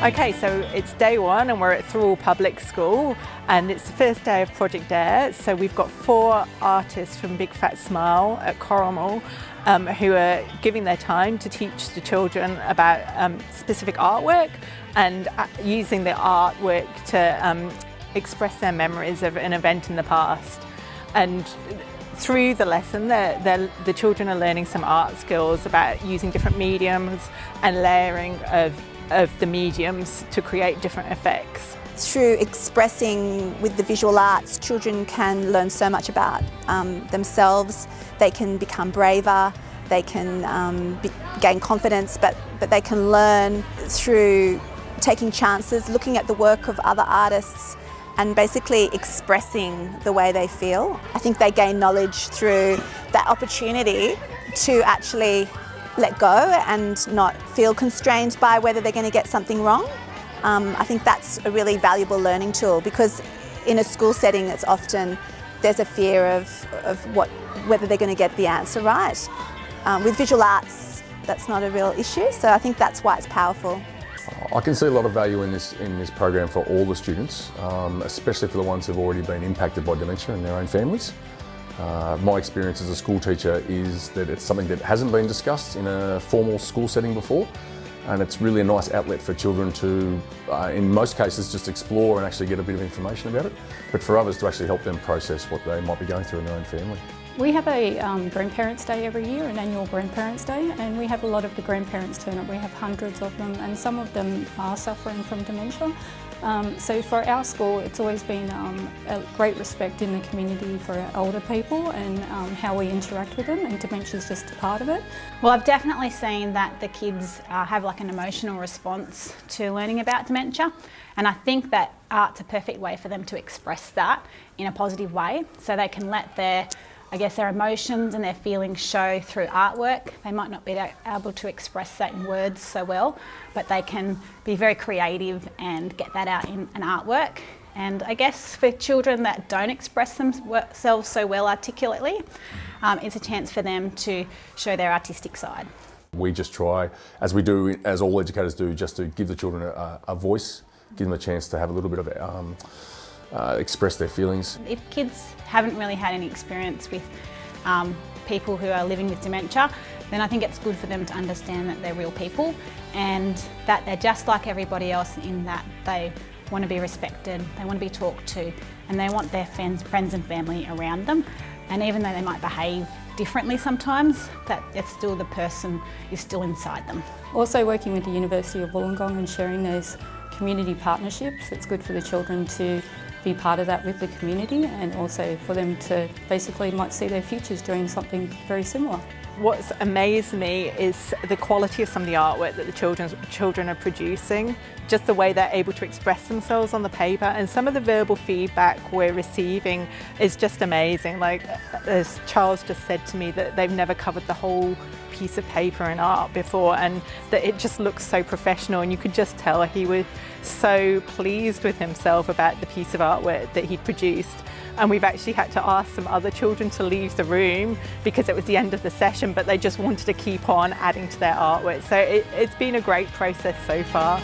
Okay, so it's day one and we're at Thirroul Public School and it's the first day of Project Air. So we've got 4 artists from Big Fat Smile at Thirroul who are giving their time to teach the children about specific artwork and using the artwork to express their memories of an event in the past. And through the lesson, the children are learning some art skills about using different mediums and layering of the mediums to create different effects. Through expressing with the visual arts, children can learn so much about themselves. They can become braver, they can gain confidence, but they can learn through taking chances, looking at the work of other artists and basically expressing the way they feel. I think they gain knowledge through that opportunity to actually let go and not feel constrained by whether they're going to get something wrong. I think that's a really valuable learning tool because in a school setting it's often there's a fear of whether they're going to get the answer right. With visual arts that's not a real issue, so I think that's why it's powerful. I can see a lot of value in this program for all the students, especially for the ones who've already been impacted by dementia in their own families. My experience as a school teacher is that it's something that hasn't been discussed in a formal school setting before, and it's really a nice outlet for children to, in most cases, just explore and actually get a bit of information about it, but for others to actually help them process what they might be going through in their own family. We have a Grandparents' Day every year, an annual Grandparents' Day, and we have a lot of the grandparents turn up. We have hundreds of them, and some of them are suffering from dementia. So for our school, it's always been a great respect in the community for our older people and how we interact with them, and dementia is just a part of it. Well, I've definitely seen that the kids have like an emotional response to learning about dementia, and I think that art's a perfect way for them to express that in a positive way, so they can let their emotions and their feelings show through artwork. They might not be able to express that in words so well, but they can be very creative and get that out in an artwork. And I guess for children that don't express themselves so well articulately, it's a chance for them to show their artistic side. We just try, as we do, as all educators do, just to give the children a voice, give them a chance to have a little bit of express their feelings. If kids haven't really had any experience with people who are living with dementia, then I think it's good for them to understand that they're real people and that they're just like everybody else in that they want to be respected, they want to be talked to, and they want their friends and family around them. And even though they might behave differently sometimes, that it's still the person is still inside them. Also working with the University of Wollongong and sharing those community partnerships, it's good for the children to be part of that with the community and also for them to basically might see their futures doing something very similar. What's amazed me is the quality of some of the artwork that the children are producing, just the way they're able to express themselves on the paper, and some of the verbal feedback we're receiving is just amazing. Like, as Charles just said to me, that they've never covered the whole piece of paper in art before and that it just looks so professional, and you could just tell he was so pleased with himself about the piece of artwork that he'd produced. And we've actually had to ask some other children to leave the room because it was the end of the session, but they just wanted to keep on adding to their artwork. So it's been a great process so far.